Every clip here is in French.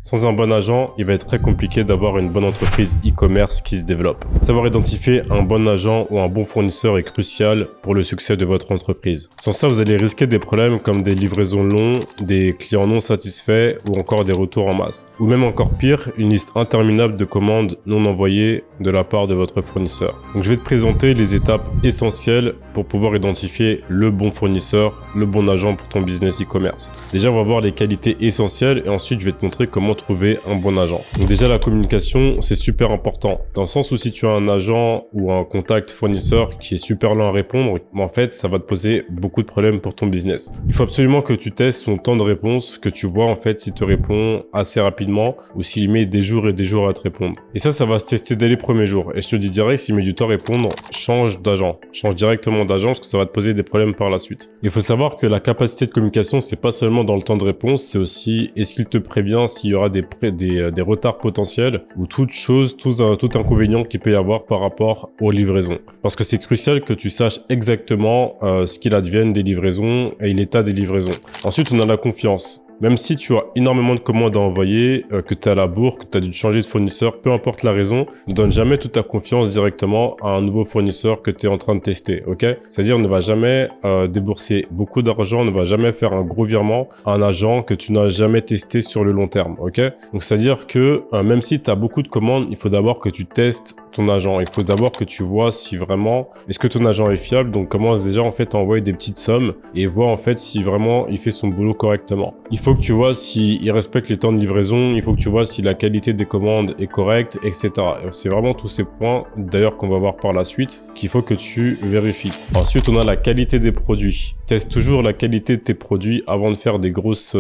Sans un bon agent, il va être très compliqué d'avoir une bonne entreprise e-commerce qui se développe. Savoir identifier un bon agent ou un bon fournisseur est crucial pour le succès de votre entreprise. Sans ça, vous allez risquer des problèmes comme des livraisons longues, des clients non satisfaits ou encore des retours en masse. Ou même encore pire, une liste interminable de commandes non envoyées de la part de votre fournisseur. Donc je vais te présenter les étapes essentielles pour pouvoir identifier le bon fournisseur, le bon agent pour ton business e-commerce. Déjà, on va voir les qualités essentielles et ensuite je vais te montrer comment trouver un bon agent. Donc déjà, la communication, c'est super important. Dans le sens où si tu as un agent ou un contact fournisseur qui est super lent à répondre, en fait, ça va te poser beaucoup de problèmes pour ton business. Il faut absolument que tu testes son temps de réponse, que tu vois en fait s'il te répond assez rapidement ou s'il met des jours et des jours à te répondre. Et ça va se tester dès les premiers jours. Et je te dis direct, s'il met du temps à répondre, change d'agent. Change directement d'agent parce que ça va te poser des problèmes par la suite. Il faut savoir que la capacité de communication, c'est pas seulement dans le temps de réponse, c'est aussi est-ce qu'il te prévient s'il y aura des retards potentiels ou toute chose, tout inconvénient qu'il peut y avoir par rapport aux livraisons. Parce que c'est crucial que tu saches exactement ce qu'il advienne des livraisons et l'état des livraisons. Ensuite, on a la confiance. Même si tu as énormément de commandes à envoyer, que tu es à la bourre, que tu as dû changer de fournisseur, peu importe la raison, ne donne jamais toute ta confiance directement à un nouveau fournisseur que tu es en train de tester, ok? C'est-à-dire, ne va jamais débourser beaucoup d'argent, ne va jamais faire un gros virement à un agent que tu n'as jamais testé sur le long terme, ok? Donc, c'est-à-dire que même si tu as beaucoup de commandes, il faut d'abord que tu testes ton agent. Il faut d'abord que tu vois si vraiment, est-ce que ton agent est fiable? Donc, commence déjà en fait à envoyer des petites sommes et vois en fait si vraiment il fait son boulot correctement. Il faut que tu vois s'il respecte les temps de livraison, il faut que tu vois si la qualité des commandes est correcte, etc. C'est vraiment tous ces points, d'ailleurs, qu'on va voir par la suite, qu'il faut que tu vérifies. Ensuite, on a la qualité des produits. Teste toujours la qualité de tes produits avant de faire des grosses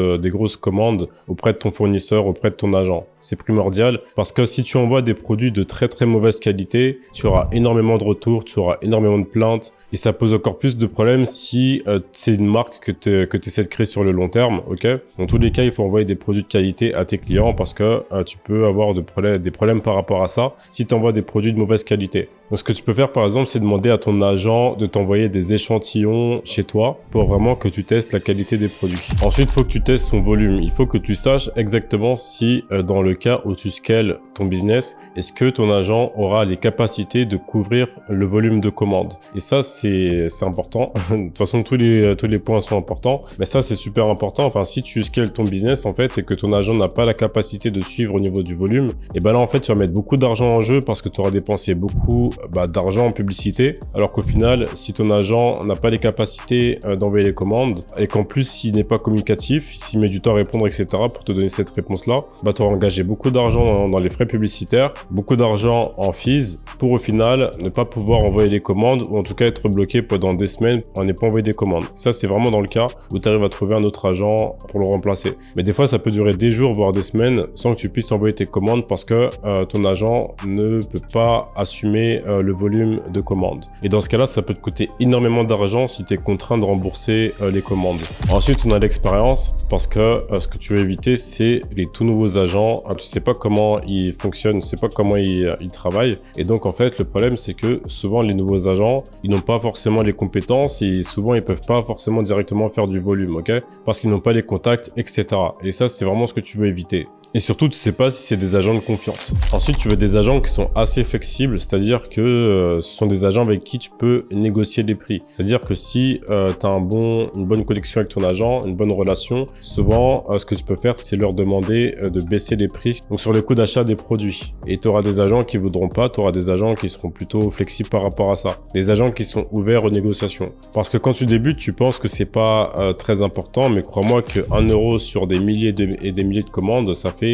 commandes auprès de ton fournisseur, auprès de ton agent. C'est primordial parce que si tu envoies des produits de très très mauvaise qualité, tu auras énormément de retours, tu auras énormément de plaintes et ça pose encore plus de problèmes si c'est une marque que tu essaies de créer sur le long terme, ok? Dans tous les cas, il faut envoyer des produits de qualité à tes clients parce que tu peux avoir des problèmes par rapport à ça si tu envoies des produits de mauvaise qualité. Donc, ce que tu peux faire, par exemple, c'est demander à ton agent de t'envoyer des échantillons chez toi pour vraiment que tu testes la qualité des produits. Ensuite, il faut que tu testes son volume. Il faut que tu saches exactement si, dans le cas où tu scales ton business, est-ce que ton agent aura les capacités de couvrir le volume de commandes. Et ça, c'est important. De toute façon, tous les points sont importants. Mais ça, c'est super important. Enfin, si tu scales ton business, en fait, et que ton agent n'a pas la capacité de suivre au niveau du volume, et ben là, en fait, tu vas mettre beaucoup d'argent en jeu parce que tu auras dépensé beaucoup d'argent en publicité, alors qu'au final, si ton agent n'a pas les capacités d'envoyer les commandes et qu'en plus, s'il n'est pas communicatif, s'il met du temps à répondre, etc., pour te donner cette réponse-là, tu auras engagé beaucoup d'argent dans les frais publicitaires, beaucoup d'argent en fees, pour au final ne pas pouvoir envoyer les commandes ou en tout cas être bloqué pendant des semaines en n'ayant pas envoyé des commandes. Ça, c'est vraiment dans le cas où tu arrives à trouver un autre agent pour le remplacer. Mais des fois, ça peut durer des jours, voire des semaines, sans que tu puisses envoyer tes commandes parce que ton agent ne peut pas assumer le volume de commandes. Et dans ce cas-là, ça peut te coûter énormément d'argent si tu es contraint de rembourser les commandes. Ensuite, on a l'expérience parce que ce que tu veux éviter, c'est les tout nouveaux agents. Tu sais pas comment ils fonctionnent, tu sais pas comment ils travaillent. Et donc, en fait, le problème, c'est que souvent, les nouveaux agents, ils n'ont pas forcément les compétences et souvent, ils peuvent pas forcément directement faire du volume, ok? Parce qu'ils n'ont pas les contacts, etc. Et ça, c'est vraiment ce que tu veux éviter. Et surtout, tu sais pas si c'est des agents de confiance. Ensuite, tu veux des agents qui sont assez flexibles, c'est-à-dire que ce sont des agents avec qui tu peux négocier les prix. C'est-à-dire que si tu as une bonne connexion avec ton agent, une bonne relation, souvent, ce que tu peux faire, c'est leur demander de baisser les prix donc sur les coûts d'achat des produits. Et tu auras des agents qui voudront pas, tu auras des agents qui seront plutôt flexibles par rapport à ça. Des agents qui sont ouverts aux négociations. Parce que quand tu débutes, tu penses que c'est pas très important, mais crois-moi que 1 euro sur des milliers et des milliers de commandes, ça fait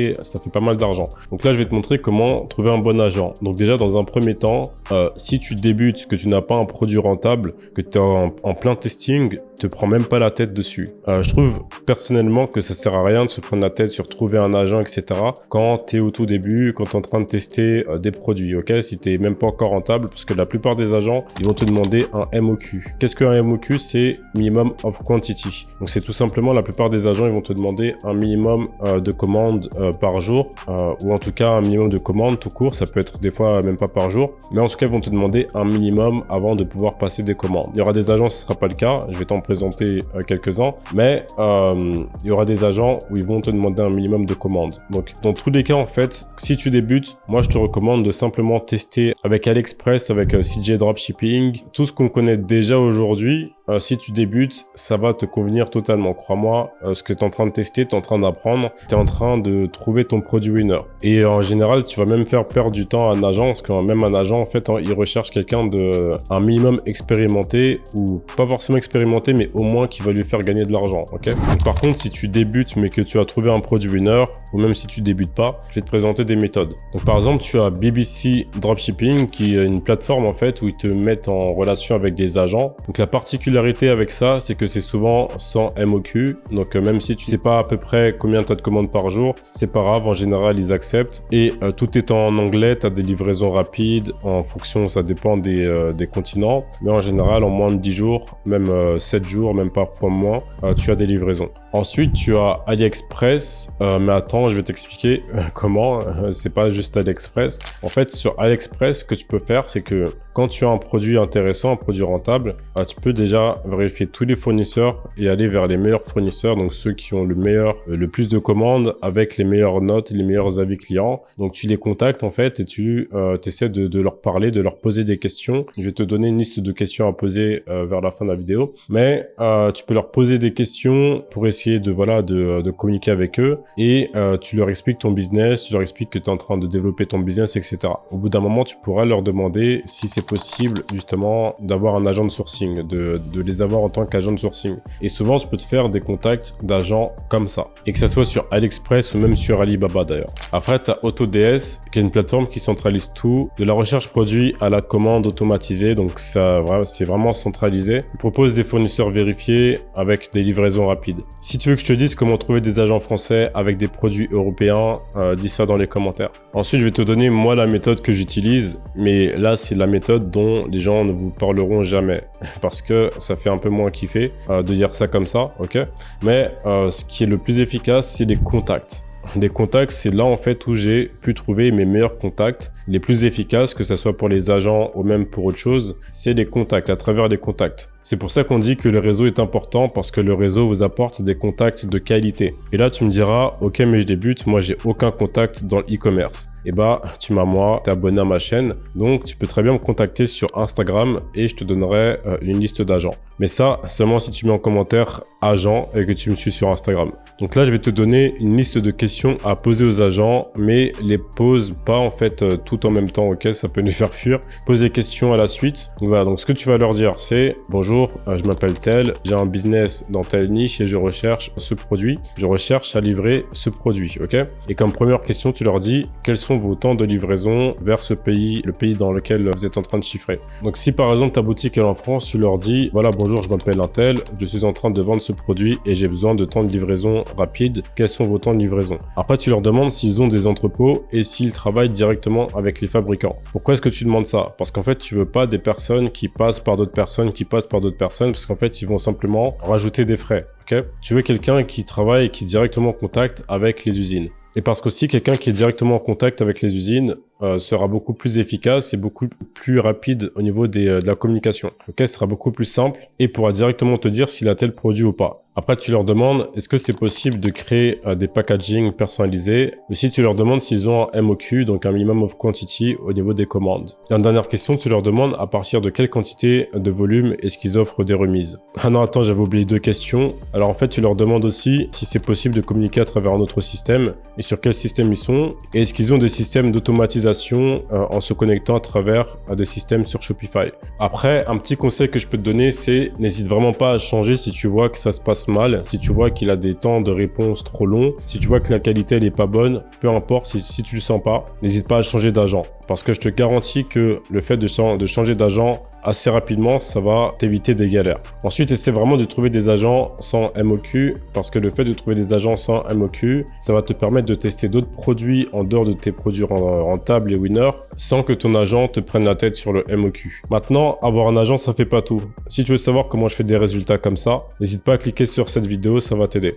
pas mal d'argent. Donc là, je vais te montrer comment trouver un bon agent. Donc déjà, dans un premier temps, si tu débutes, que tu n'as pas un produit rentable, que tu es en plein testing, te prends même pas la tête dessus. Je trouve personnellement que ça sert à rien de se prendre la tête sur trouver un agent, etc. quand tu es au tout début, quand tu es en train de tester des produits, ok? Si tu n'es même pas encore rentable, parce que la plupart des agents, ils vont te demander un MOQ. Qu'est-ce qu'un MOQ? C'est Minimum of Quantity. Donc c'est tout simplement, la plupart des agents, ils vont te demander un minimum de commandes par jour, ou en tout cas un minimum de commandes tout court. Ça peut être des fois même pas par jour, mais en tout cas ils vont te demander un minimum avant de pouvoir passer des commandes. Il y aura des agents, ce sera pas le cas, je vais t'en présenter quelques-uns, mais il y aura des agents où ils vont te demander un minimum de commandes. Donc dans tous les cas en fait, si tu débutes, moi je te recommande de simplement tester avec AliExpress, avec CJ Dropshipping, tout ce qu'on connaît déjà aujourd'hui. Si tu débutes, ça va te convenir totalement. Crois-moi, ce que tu es en train de tester, tu es en train d'apprendre, tu es en train de trouver ton produit winner. Et en général, tu vas même faire perdre du temps à un agent, parce que même un agent, en fait, il recherche quelqu'un un minimum expérimenté, ou pas forcément expérimenté, mais au moins qui va lui faire gagner de l'argent. Ok. Donc, par contre, si tu débutes, mais que tu as trouvé un produit winner, ou même si tu débutes pas, je vais te présenter des méthodes. Donc, par exemple, tu as BBC Dropshipping, qui est une plateforme, en fait, où ils te mettent en relation avec des agents. Donc, la particularité avec ça, c'est que c'est souvent sans MOQ. Donc, même si tu sais pas à peu près combien tu as de commandes par jour, c'est pas grave. En général, ils acceptent. Et tout est en anglais. Tu as des livraisons rapides. En fonction, ça dépend des continents. Mais en général, en moins de 10 jours, même 7 jours, même parfois moins, tu as des livraisons. Ensuite, tu as AliExpress. Mais attends, je vais t'expliquer comment. C'est pas juste AliExpress. En fait, sur AliExpress, ce que tu peux faire, c'est que quand tu as un produit intéressant, un produit rentable, tu peux déjà vérifier tous les fournisseurs et aller vers les meilleurs fournisseurs, donc ceux qui ont le plus de commandes avec les meilleures notes et les meilleurs avis clients. Donc tu les contactes en fait et tu essaies de leur parler, de leur poser des questions. Je vais te donner une liste de questions à poser vers la fin de la vidéo, mais tu peux leur poser des questions pour essayer de communiquer avec eux et tu leur expliques ton business, tu leur expliques que tu es en train de développer ton business, etc. Au bout d'un moment, tu pourras leur demander si c'est possible justement d'avoir un agent de sourcing, de les avoir en tant qu'agent de sourcing. Et souvent, tu peux te faire des contacts d'agents comme ça. Et que ça soit sur AliExpress ou même sur Alibaba d'ailleurs. Après, tu as AutoDS, qui est une plateforme qui centralise tout, de la recherche produit à la commande automatisée. Donc ça, c'est vraiment centralisé. Il propose des fournisseurs vérifiés avec des livraisons rapides. Si tu veux que je te dise comment trouver des agents français avec des produits européens, dis ça dans les commentaires. Ensuite, je vais te donner moi la méthode que j'utilise, mais là, c'est la méthode dont les gens ne vous parleront jamais parce que ça fait un peu moins kiffer de dire ça comme ça, ok? Mais ce qui est le plus efficace, c'est les contacts. Les contacts, c'est là en fait où j'ai pu trouver mes meilleurs contacts, les plus efficaces, que ce soit pour les agents ou même pour autre chose, c'est les contacts, à travers les contacts. C'est pour ça qu'on dit que le réseau est important, parce que le réseau vous apporte des contacts de qualité. Et là, tu me diras, ok, mais je débute, moi j'ai aucun contact dans l'e-commerce. Et bah, tu m'as moi, t'es abonné à ma chaîne, donc tu peux très bien me contacter sur Instagram et je te donnerai une liste d'agents. Mais ça, seulement si tu mets en commentaire agent et que tu me suis sur Instagram. Donc là, je vais te donner une liste de questions à poser aux agents, mais les pose pas en fait tout en même temps, ok? Ça peut les faire fuir. Pose les questions à la suite. Donc voilà, donc ce que tu vas leur dire, c'est bonjour, je m'appelle tel, j'ai un business dans telle niche et je recherche ce produit. Je recherche à livrer ce produit, ok? Et comme première question, tu leur dis quels sont vos temps de livraison vers ce pays, le pays dans lequel vous êtes en train de chiffrer. Donc si par exemple ta boutique est en France, tu leur dis voilà, bonjour, je m'appelle un tel, je suis en train de vendre ce produit et j'ai besoin de temps de livraison rapide. Quels sont vos temps de livraison? Après, tu leur demandes s'ils ont des entrepôts et s'ils travaillent directement avec les fabricants. Pourquoi est-ce que tu demandes ça? Parce qu'en fait, tu veux pas des personnes qui passent par d'autres personnes, parce qu'en fait, ils vont simplement rajouter des frais. Okay? Tu veux quelqu'un qui travaille et qui est directement en contact avec les usines. Et parce qu'aussi, quelqu'un qui est directement en contact avec les usines sera beaucoup plus efficace et beaucoup plus rapide au niveau de la communication. Ok, ce sera beaucoup plus simple et pourra directement te dire s'il a tel produit ou pas. Après, tu leur demandes, est-ce que c'est possible de créer des packaging personnalisés? Aussi, tu leur demandes s'ils ont un MOQ, donc un minimum of quantity au niveau des commandes. Et en dernière question, tu leur demandes à partir de quelle quantité de volume est-ce qu'ils offrent des remises. Ah non, attends, j'avais oublié 2 questions. Alors en fait, tu leur demandes aussi si c'est possible de communiquer à travers un autre système et sur quel système ils sont. Et est-ce qu'ils ont des systèmes d'automatisation en se connectant à travers des systèmes sur Shopify. Après, un petit conseil que je peux te donner, c'est n'hésite vraiment pas à changer si tu vois que ça se passe mal, si tu vois qu'il a des temps de réponse trop longs, si tu vois que la qualité elle est pas bonne, peu importe, si tu le sens pas, n'hésite pas à changer d'agent. Parce que je te garantis que le fait de changer d'agent assez rapidement, ça va t'éviter des galères. Ensuite, essaie vraiment de trouver des agents sans MOQ, parce que le fait de trouver des agents sans MOQ, ça va te permettre de tester d'autres produits en dehors de tes produits rentables et winners, sans que ton agent te prenne la tête sur le MOQ. Maintenant, avoir un agent, ça fait pas tout. Si tu veux savoir comment je fais des résultats comme ça, n'hésite pas à cliquer sur cette vidéo, ça va t'aider.